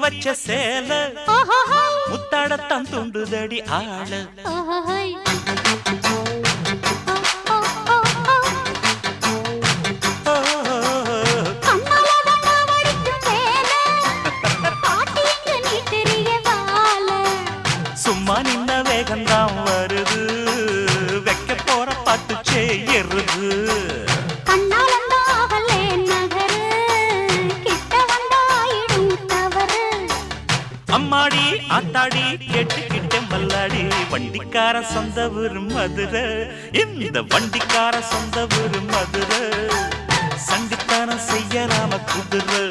வச்ச சேல முத்தாடத்தான் துண்டுதடி ஆள சும்மா நின்ன வேகந்தான் வருது வைக்க போற பாட்டு செய்யறது அம்மாடி ஆத்தாடி கேட்டுக்கிட்ட மல்லாடி வண்டிக்கார சொந்த ஊரு மதுரை இந்த வண்டிக்கார சொந்த ஊரு மதுரை சண்டித்தானம் செய்யலாம குதிரை